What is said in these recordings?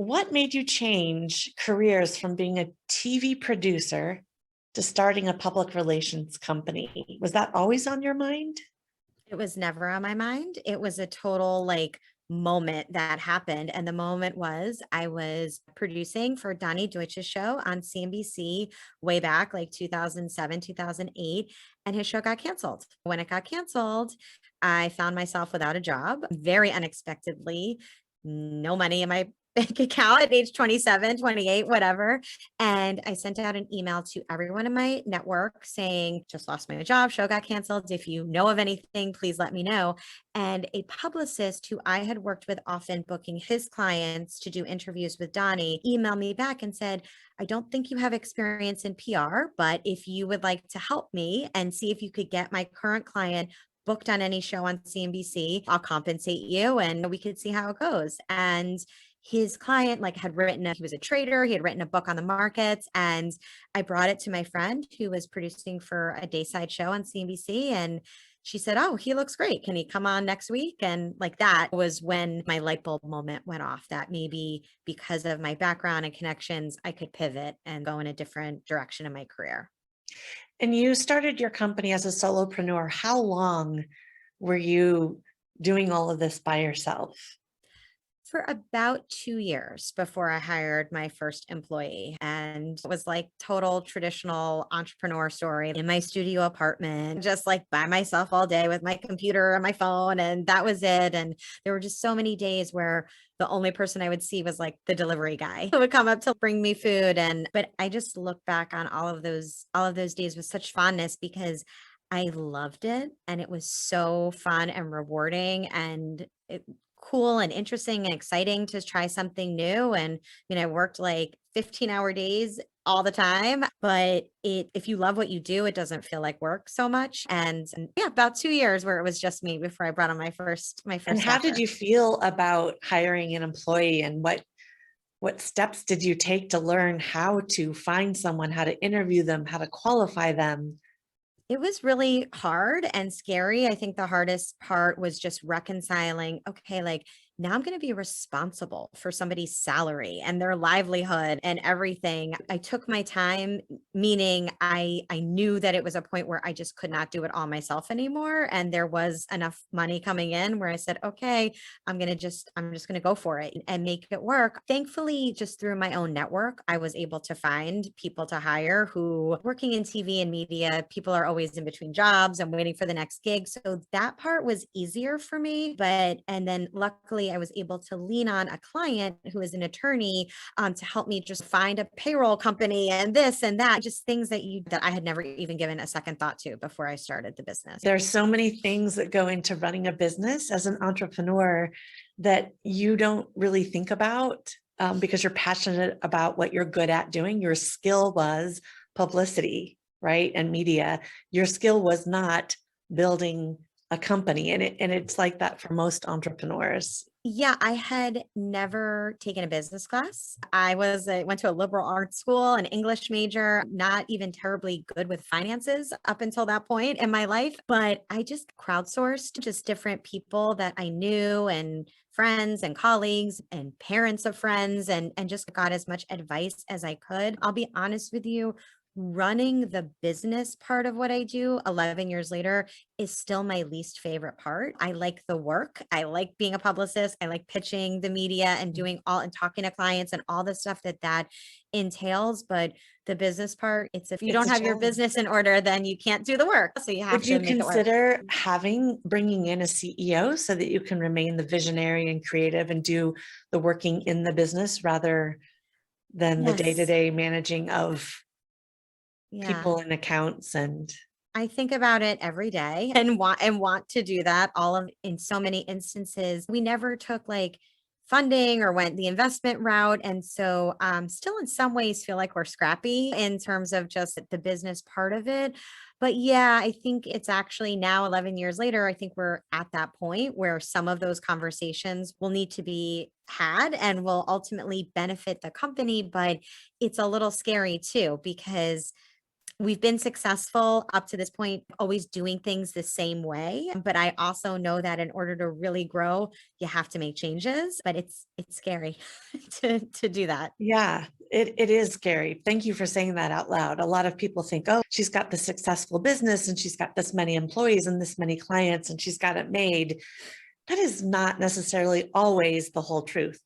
what made you change careers from being a TV producer to starting a public relations company? Was that always on your mind? It was never on my mind. It was a total moment that happened. And the moment was I was producing for Donnie Deutsch's show on CNBC way back, like 2007, 2008, and his show got canceled. When it got canceled, I found myself without a job very unexpectedly, no money in my bank account at age 27, 28, whatever. And I sent out an email to everyone in my network saying, just lost my job, show got canceled. If you know of anything, please let me know. And a publicist who I had worked with often booking his clients to do interviews with Donnie emailed me back and said, I don't think you have experience in PR, but if you would like to help me and see if you could get my current client booked on any show on CNBC, I'll compensate you and we could see how it goes. And his client had written, he was a trader, he had written a book on the markets, and I brought it to my friend who was producing for a dayside show on CNBC, and she said, oh, he looks great, can he come on next week? And that was when my light bulb moment went off, that maybe because of my background and connections I could pivot and go in a different direction in my career. And you started your company as a solopreneur. How long were you doing all of this by yourself? For about 2 years before I hired my first employee. And it was total traditional entrepreneur story in my studio apartment, just by myself all day with my computer and my phone. And that was it. And there were just so many days where the only person I would see was the delivery guy who would come up to bring me food. But I just look back on all of those days with such fondness because I loved it. And it was so fun and rewarding. And cool and interesting and exciting to try something new. And I worked 15-hour days all the time, but if you love what you do, it doesn't feel like work so much. And yeah, about 2 years where it was just me before I brought on my first And how did offer. you feel about hiring an employee, and what steps did you take to learn how to find someone, how to interview them, how to qualify them? It was really hard and scary. I think the hardest part was just reconciling, okay, now I'm going to be responsible for somebody's salary and their livelihood and everything. I took my time, meaning I knew that it was a point where I just could not do it all myself anymore. And there was enough money coming in where I said, okay, I'm just going to go for it and make it work. Thankfully, just through my own network, I was able to find people to hire who working in TV and media, people are always in between jobs and waiting for the next gig. So that part was easier for me. And then luckily I was able to lean on a client who is an attorney to help me just find a payroll company and this and that, just things that I had never even given a second thought to before I started the business. There's so many things that go into running a business as an entrepreneur that you don't really think about because you're passionate about what you're good at doing. Your skill was publicity, right? And media. Your skill was not building a company. And it's like that for most entrepreneurs. Yeah, I had never taken a business class. I went to a liberal arts school, an English major, not even terribly good with finances up until that point in my life, but I just crowdsourced just different people that I knew and friends and colleagues and parents of friends and just got as much advice as I could. I'll be honest with you, running the business part of what I do 11 years later is still my least favorite part. I like the work. I like being a publicist. I like pitching the media and doing all and talking to clients and all the stuff that entails. But the business part, if you don't have your business in order, then you can't do the work. So you have Would you to make it work. consider bringing in a CEO so that you can remain the visionary and creative and do the working in the business rather than the Yes. day-to-day managing of Yeah. people and accounts? And I think about it every day and want to do that in so many instances. We never took funding or went the investment route. And so still in some ways feel like we're scrappy in terms of just the business part of it. But yeah, I think it's actually now 11 years later, I think we're at that point where some of those conversations will need to be had and will ultimately benefit the company. But it's a little scary too, because we've been successful up to this point, always doing things the same way. But I also know that in order to really grow, you have to make changes, but it's scary to do that. Yeah, it is scary. Thank you for saying that out loud. A lot of people think, oh, she's got the successful business and she's got this many employees and this many clients and she's got it made. That is not necessarily always the whole truth.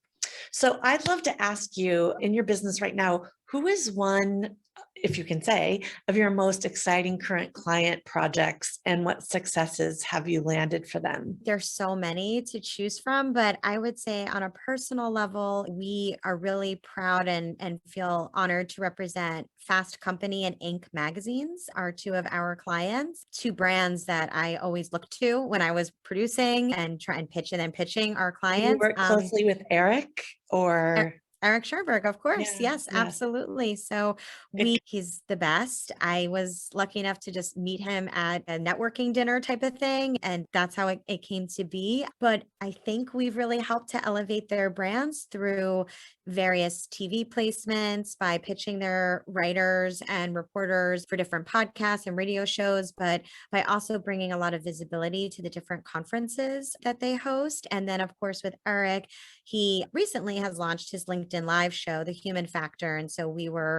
So I'd love to ask you, in your business right now, who is one, if you can say, of your most exciting current client projects, and what successes have you landed for them? There's so many to choose from, but I would say on a personal level, we are really proud and feel honored to represent Fast Company and Inc. magazines are two of our clients, two brands that I always look to when I was producing and try and pitch and then pitching our Do you clients. work closely with Eric E- or? Eric Sherberg, of course. Yeah, Yes, yeah. absolutely. So Good. he's the best. I was lucky enough to just meet him at a networking dinner type of thing. And that's how it came to be. But I think we've really helped to elevate their brands through various TV placements by pitching their writers and reporters for different podcasts and radio shows, but by also bringing a lot of visibility to the different conferences that they host. And then, of course, with Eric, he recently has launched his LinkedIn Live show, The Human Factor. And so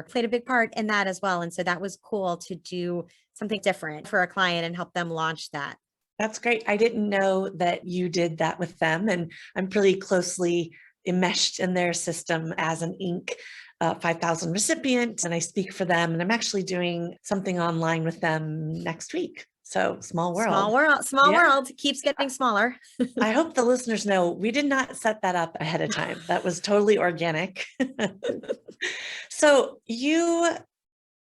played a big part in that as well. And so that was cool to do something different for a client and help them launch that. That's great. I didn't know that you did that with them, and I'm pretty closely enmeshed in their system as an Inc. 5,000 recipient, and I speak for them, and I'm actually doing something online with them next week. So small world. Small Yeah. world keeps getting smaller. I hope the listeners know we did not set that up ahead of time. That was totally organic. So you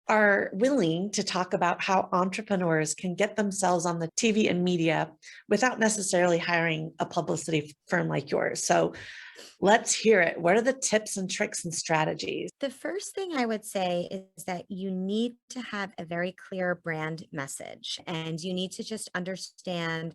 are willing to talk about how entrepreneurs can get themselves on the TV and media without necessarily hiring a publicity firm like yours. So let's hear it. What are the tips and tricks and strategies? The first thing I would say is that you need to have a very clear brand message and you need to just understand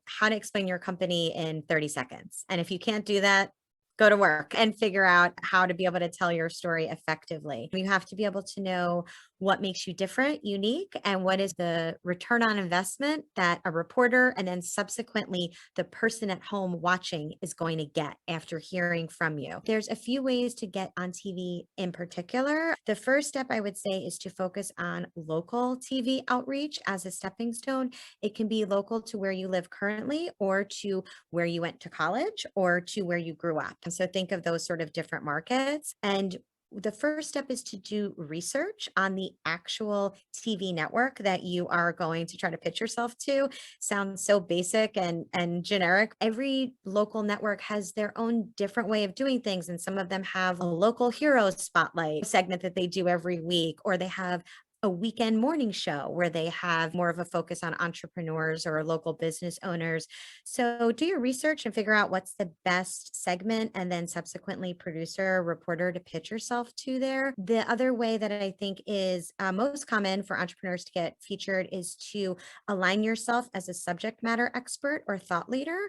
how to explain your company in 30 seconds. And if you can't do that, go to work and figure out how to be able to tell your story effectively. You have to be able to know what makes you different, unique, and what is the return on investment that a reporter and then subsequently the person at home watching is going to get after hearing from you. There's a few ways to get on TV in particular. The first step I would say is to focus on local TV outreach as a stepping stone. It can be local to where you live currently or to where you went to college or to where you grew up. And so think of those sort of different markets. And the first step is to do research on the actual TV network that you are going to try to pitch yourself to. Sounds so basic and generic. Every local network has their own different way of doing things. And some of them have a local heroes spotlight segment that they do every week, or they have a weekend morning show where they have more of a focus on entrepreneurs or local business owners. So do your research and figure out what's the best segment and then subsequently producer, reporter to pitch yourself to there. The other way that I think is most common for entrepreneurs to get featured is to align yourself as a subject matter expert or thought leader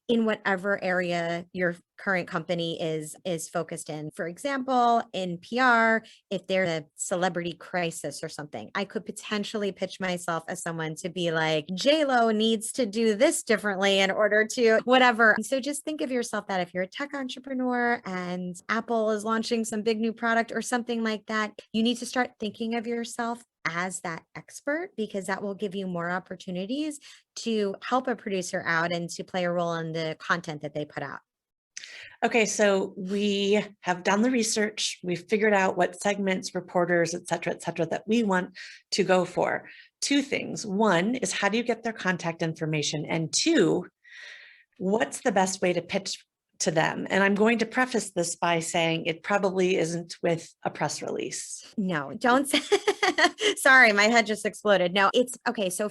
in whatever area your current company is focused in. For example, in PR, if there's a celebrity crisis or something, I could potentially pitch myself as someone to be like, J-Lo needs to do this differently in order to whatever. So just think of yourself that if you're a tech entrepreneur and Apple is launching some big new product or something like that, you need to start thinking of yourself as that expert, because that will give you more opportunities to help a producer out and to play a role in the content that they put out. Okay, so we have done the research. We've figured out what segments, reporters, et cetera, that we want to go for. Two things. One is, how do you get their contact information? And two, what's the best way to pitch to them? And I'm going to preface this by saying it probably isn't with a press release. No, don't say, sorry, my head just exploded. No, it's okay. So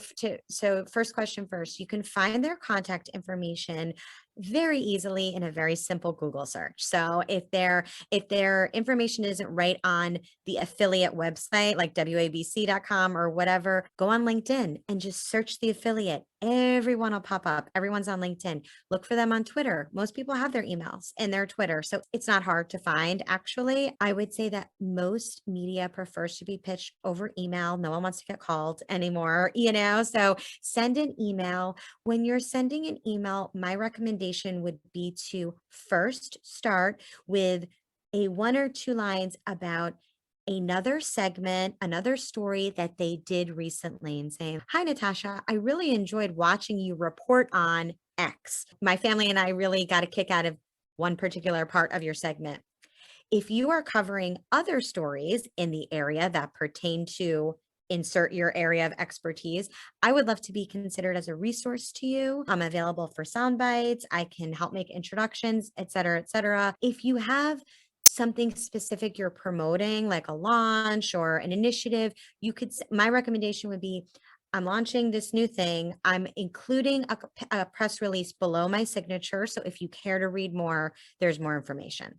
first question first, you can find their contact information very easily in a very simple Google search. So if their information isn't right on the affiliate website, like wabc.com or whatever, go on LinkedIn and just search the affiliate everyone will pop up. Everyone's on LinkedIn. Look for them on Twitter. Most people have their emails in their Twitter. So it's not hard to find. Actually, I would say that most media prefers to be pitched over email. No one wants to get called anymore, so send an email. When you're sending an email, my recommendation would be to first start with a 1 or 2 lines about another segment, another story that they did recently, and saying, "Hi, Natasha, I really enjoyed watching you report on X. My family and I really got a kick out of one particular part of your segment. If you are covering other stories in the area that pertain to insert your area of expertise, I would love to be considered as a resource to you. I'm available for sound bites. I can help make introductions, et cetera, et cetera. If you have something specific you're promoting, like a launch or an initiative, my recommendation would be, I'm launching this new thing. I'm including a press release below my signature. So if you care to read more, there's more information."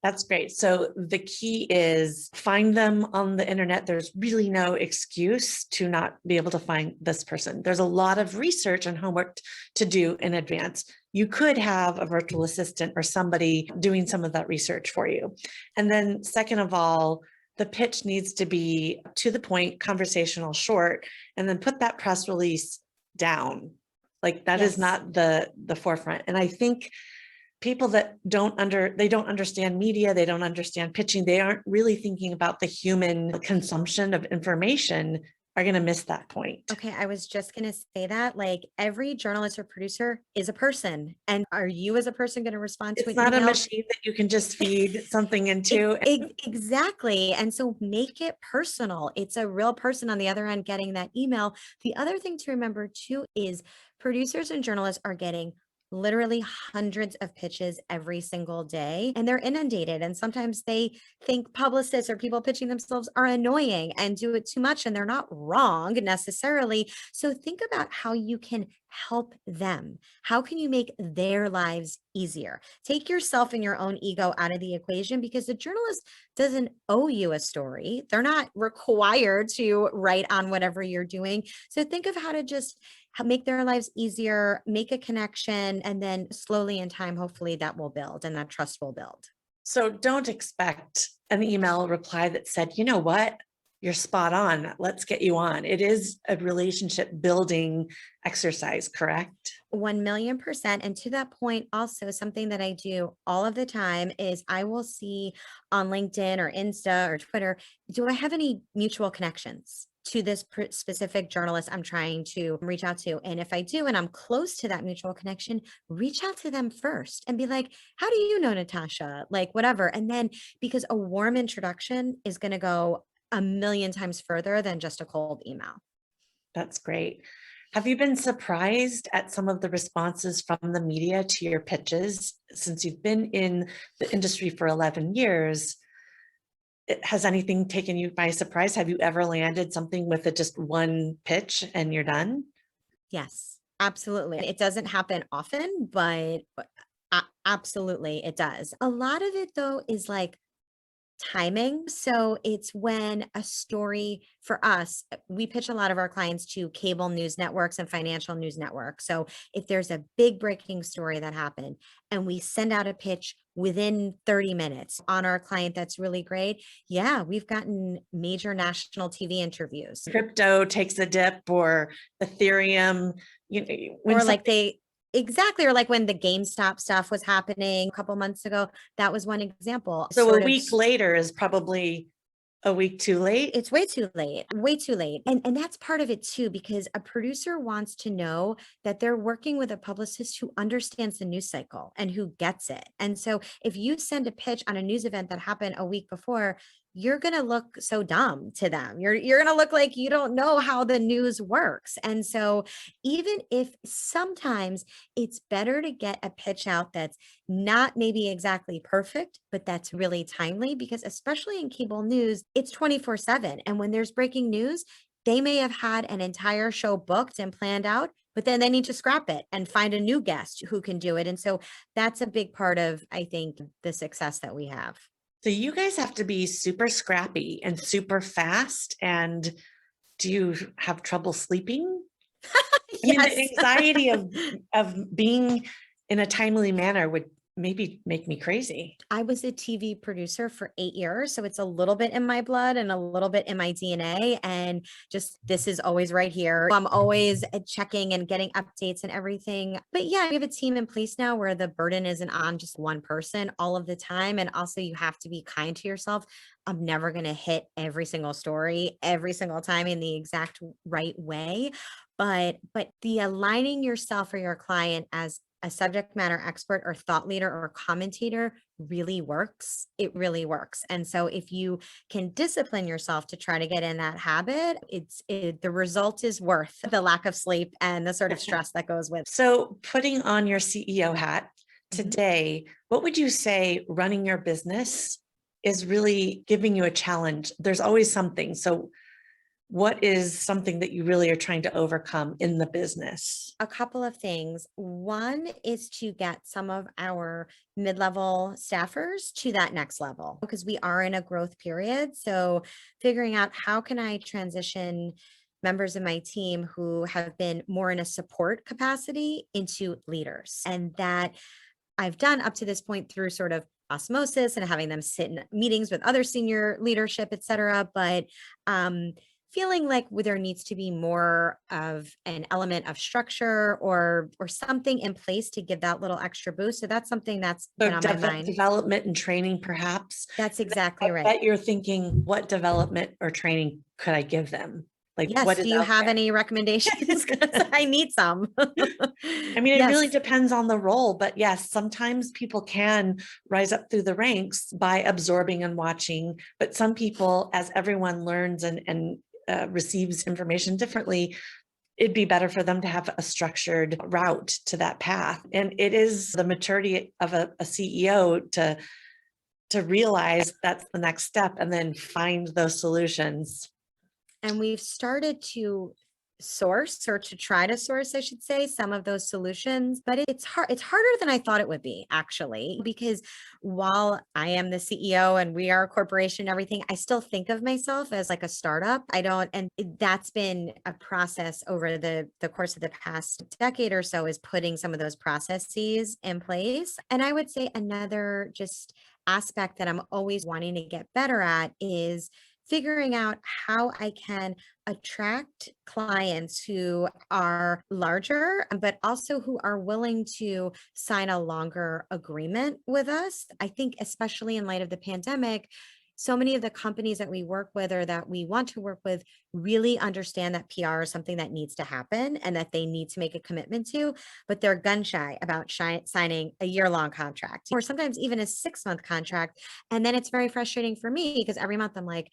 That's great. So the key is find them on the internet. There's really no excuse to not be able to find this person. There's a lot of research and homework to do in advance. You could have a virtual assistant or somebody doing some of that research for you. And then second of all, the pitch needs to be to the point, conversational, short, and then put that press release down. Like that is Yes. not the forefront. And I think people that don't understand media, they don't understand pitching, they aren't really thinking about the human consumption of information, are going to miss that point. Okay, I was just going to say that, like, every journalist or producer is a person. And are you as a person going to respond to It's an not a email? machine that you can just feed something into. Exactly. And so make it personal. It's a real person on the other end getting that email. The other thing to remember too is producers and journalists are getting literally hundreds of pitches every single day, and they're inundated. And sometimes they think publicists or people pitching themselves are annoying and do it too much, and they're not wrong necessarily. So think about how you can help them. How can you make their lives easier? Take yourself and your own ego out of the equation, because the journalist doesn't owe you a story. They're not required to write on whatever you're doing. So think of how to just make their lives easier, make a connection, and then slowly in time, hopefully that will build and that trust will build. So don't expect an email reply that said, you know what, you're spot on, let's get you on. It is a relationship building exercise, correct? 1,000,000%. And to that point, also something that I do all of the time is I will see on LinkedIn or Insta or Twitter, do I have any mutual connections to this specific journalist I'm trying to reach out to? And if I do, and I'm close to that mutual connection, reach out to them first and be like, how do you know Natasha? Like, whatever. And then, because a warm introduction is going to go a million times further than just a cold email. That's great. Have you been surprised at some of the responses from the media to your pitches since you've been in the industry for 11 years? Has anything taken you by surprise? Have you ever landed something with just one pitch and you're done? Yes, absolutely. It doesn't happen often, but absolutely it does. A lot of it though is like timing. So it's when a story for us, we pitch a lot of our clients to cable news networks and financial news networks. So if there's a big breaking story that happened and we send out a pitch within 30 minutes on our client, that's really great. Yeah, we've gotten major national TV interviews. Crypto takes a dip or Ethereum, when Or like something, exactly, or like when the GameStop stuff was happening a couple months ago, that was one example. so a Sort of week later is probably a week too late. it's way too late, way too late. And that's part of it too, because a producer wants to know that they're working with a publicist who understands the news cycle and who gets it. And so if you send a pitch on a news event that happened a week before, you're going to look so dumb to them. You're going to look like you don't know how the news works. And so even if sometimes it's better to get a pitch out that's not maybe exactly perfect, but that's really timely, because especially in cable news, it's 24/7. And when there's breaking news, they may have had an entire show booked and planned out, but then they need to scrap it and find a new guest who can do it. And so that's a big part of, I think, the success that we have. So you guys have to be super scrappy and super fast. And do you have trouble sleeping? I mean, the Yes. anxiety of being in a timely manner would maybe make me crazy. I was a TV producer for 8 years, so it's a little bit in my blood and a little bit in my DNA, and just this is always right here. I'm always checking and getting updates and everything. But yeah, we have a team in place now where the burden isn't on just one person all of the time, and also you have to be kind to yourself. I'm never going to hit every single story every single time in the exact right way, but the aligning yourself or your client as a subject matter expert or thought leader or commentator really works. It really works. And so if you can discipline yourself to try to get in that habit, the result is worth the lack of sleep and the sort of stress that goes with. So putting on your CEO hat Mhm. today, what would you say running your business is really giving you a challenge? There's always something. So what is something that you really are trying to overcome in the business? A couple of things. One is to get some of our mid-level staffers to that next level because we are in a growth period. So figuring out how can I transition members of my team who have been more in a support capacity into leaders. And that I've done up to this point through sort of osmosis and having them sit in meetings with other senior leadership, et cetera. But feeling like there needs to be more of an element of structure or something in place to give that little extra boost. So that's something that's So been on my mind. development and training, perhaps. That's And then exactly I right. bet you're thinking, what development or training could I give them? Like, what Yes. is Do you out have there? any recommendations? 'Cause I need some. I mean, it really Yes. depends on the role, but yes, sometimes people can rise up through the ranks by absorbing and watching. But some people, as everyone learns and receives information differently, it'd be better for them to have a structured route to that path. And it is the maturity of a CEO to realize that's the next step and then find those solutions. And we've started to source or to try to source, I should say, some of those solutions, but it's hard. It's harder than I thought it would be actually, because while I am the CEO and we are a corporation and everything, I still think of myself as like a startup. I don't, and that's been a process over the course of the past decade or so is putting some of those processes in place. And I would say another just aspect that I'm always wanting to get better at is figuring out how I can attract clients who are larger, but also who are willing to sign a longer agreement with us. I think, especially in light of the pandemic, so many of the companies that we work with or that we want to work with really understand that PR is something that needs to happen and that they need to make a commitment to, but they're gun shy about signing a year-long contract or sometimes even a 6-month contract. And then it's very frustrating for me because every month I'm like,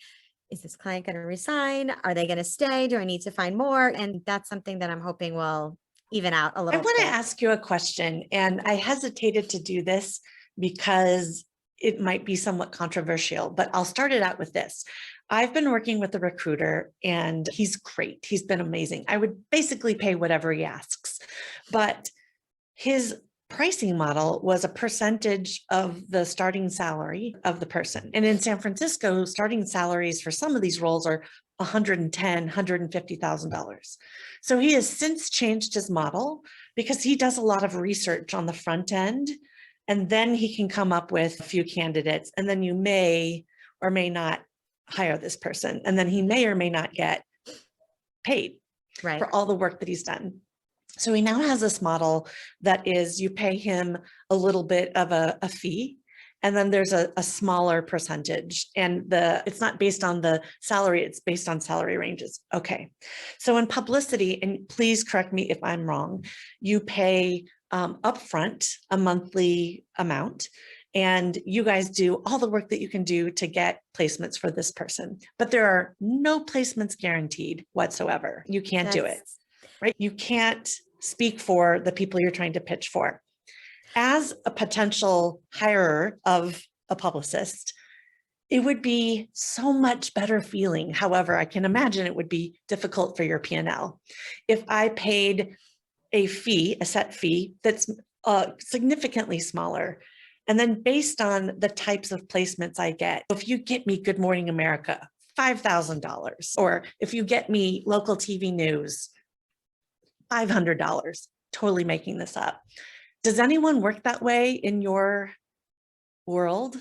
is this client going to resign? Are they going to stay? Do I need to find more? And that's something that I'm hoping will even out a I little want to bit. ask you a question, and I hesitated to do this because it might be somewhat controversial, but I'll start it out with this. I've been working with a recruiter and he's great. He's been amazing. I would basically pay whatever he asks, but his pricing model was a percentage of the starting salary of the person. And in San Francisco, starting salaries for some of these roles are $110,000, $150,000. So he has since changed his model because he does a lot of research on the front end. And then he can come up with a few candidates, and then you may or may not hire this person. And then he may or may not get paid Right. for all the work that he's done. So he now has this model that is you pay him a little bit of a fee, and then there's a smaller percentage. And it's not based on the salary, it's based on salary ranges. Okay. So in publicity, and please correct me if I'm wrong, you pay upfront a monthly amount. And you guys do all the work that you can do to get placements for this person. But there are no placements guaranteed whatsoever. You can't do it, right? You can't speak for the people you're trying to pitch for. As a potential hirer of a publicist, it would be so much better feeling. However, I can imagine it would be difficult for your P&L. If I paid a fee, a set fee that's significantly smaller, and then based on the types of placements I get, if you get me Good Morning America, $5,000, or if you get me local TV news, $500, totally making this up. Does anyone work that way in your world?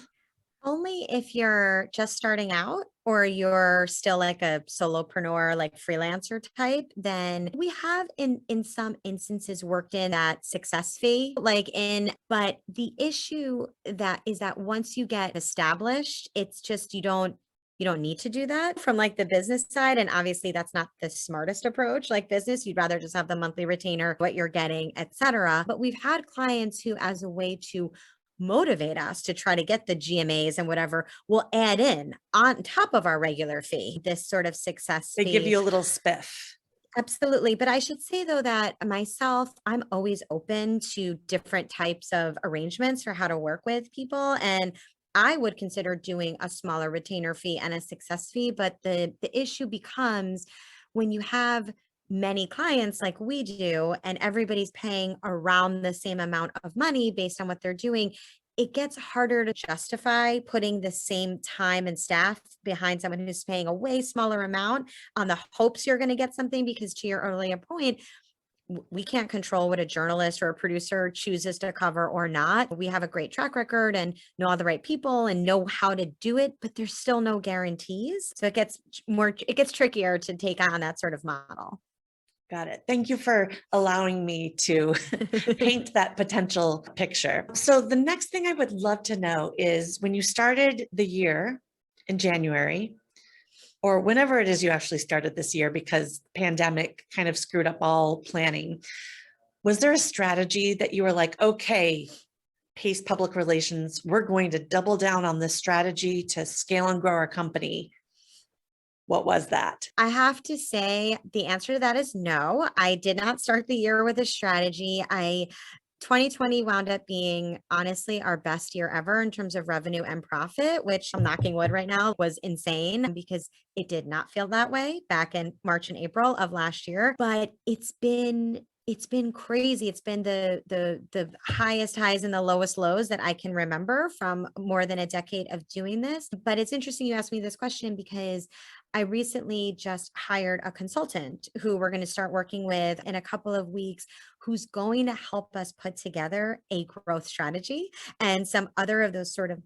Only if you're just starting out or you're still like a solopreneur, like freelancer type, then we have in some instances worked in that success fee, but the issue that is that once you get established, it's just you don't need to do that from like the business side. And obviously that's not the smartest approach. Like business, you'd rather just have the monthly retainer, what you're getting, etc. But we've had clients who, as a way to motivate us to try to get the GMAs and whatever, will add in on top of our regular fee, this sort of success They give fee. you a little spiff. Absolutely. But I should say though that myself, I'm always open to different types of arrangements for how to work with people. And I would consider doing a smaller retainer fee and a success fee. But the issue becomes when you have many clients like we do, and everybody's paying around the same amount of money based on what they're doing, it gets harder to justify putting the same time and staff behind someone who's paying a way smaller amount on the hopes you're going to get something, because to your earlier point, we can't control what a journalist or a producer chooses to cover or not. We have a great track record and know all the right people and know how to do it, but there's still no guarantees. So it gets trickier to take on that sort of model. Got it. Thank you for allowing me to paint that potential picture. So the next thing I would love to know is when you started the year in January, or whenever it is you actually started this year, because pandemic kind of screwed up all planning, was there a strategy that you were like, okay, Pace Public Relations, we're going to double down on this strategy to scale and grow our company? What was that? I have to say the answer to that is no. I did not start the year with a strategy. 2020 wound up being honestly our best year ever in terms of revenue and profit, which I'm knocking wood right now was insane because it did not feel that way back in March and April of last year. But it's been crazy. It's been the highest highs and the lowest lows that I can remember from more than a decade of doing this. But it's interesting you asked me this question because I recently just hired a consultant who we're going to start working with in a couple of weeks, who's going to help us put together a growth strategy and some other of those sort of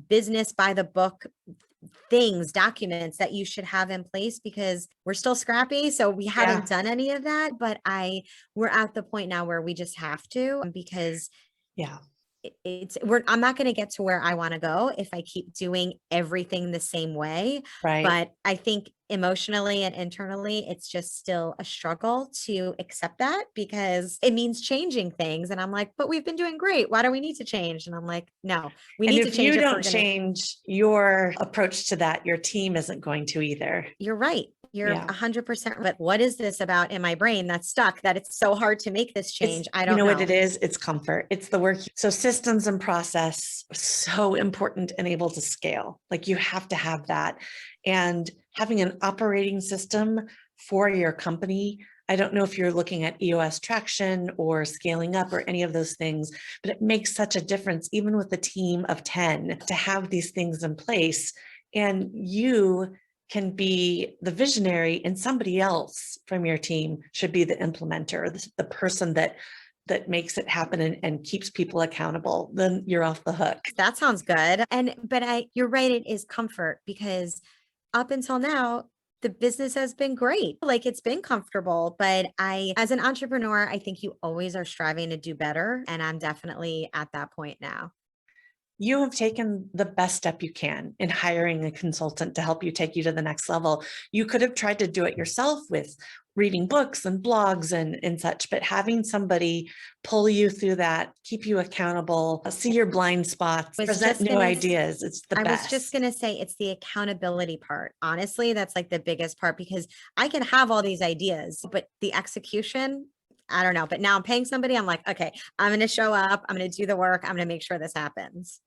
business by the book things, documents that you should have in place, because we're still scrappy. So we haven't done any of that, but we're at the point now where we just have to, because Yeah. I'm not going to get to where I want to go if I keep doing everything the same way. Right. But I think emotionally and internally, it's just still a struggle to accept that because it means changing things. And I'm like, but we've been doing great. Why do we need to change? And I'm like, no, we need to change. And if you if we're don't change your approach to that, your team isn't going to either. You're right. You're Yeah. 100%. But what is this about in my brain that's stuck that it's so hard to make this change? I don't know. You know what it is? It's comfort. It's the work. So systems and process are so important and able to scale. Like you have to have that. And having an operating system for your company, I don't know if you're looking at EOS traction or scaling up or any of those things, but it makes such a difference, even with a team of 10, to have these things in place. And you can be the visionary and somebody else from your team should be the implementer, the person that makes it happen and keeps people accountable. Then you're off the hook. That sounds good. You're right. It is comfort because up until now, the business has been great. Like it's been comfortable, but as an entrepreneur, I think you always are striving to do better. And I'm definitely at that point now. You have taken the best step you can in hiring a consultant to help you take you to the next level. You could have tried to do it yourself with reading books and blogs and such, but having somebody pull you through that, keep you accountable, see your blind spots, present new ideas. It's the best. I was just going to say it's the accountability part. Honestly, that's like the biggest part because I can have all these ideas, but the execution, I don't know. But now I'm paying somebody. I'm like, okay, I'm going to show up. I'm going to do the work. I'm going to make sure this happens.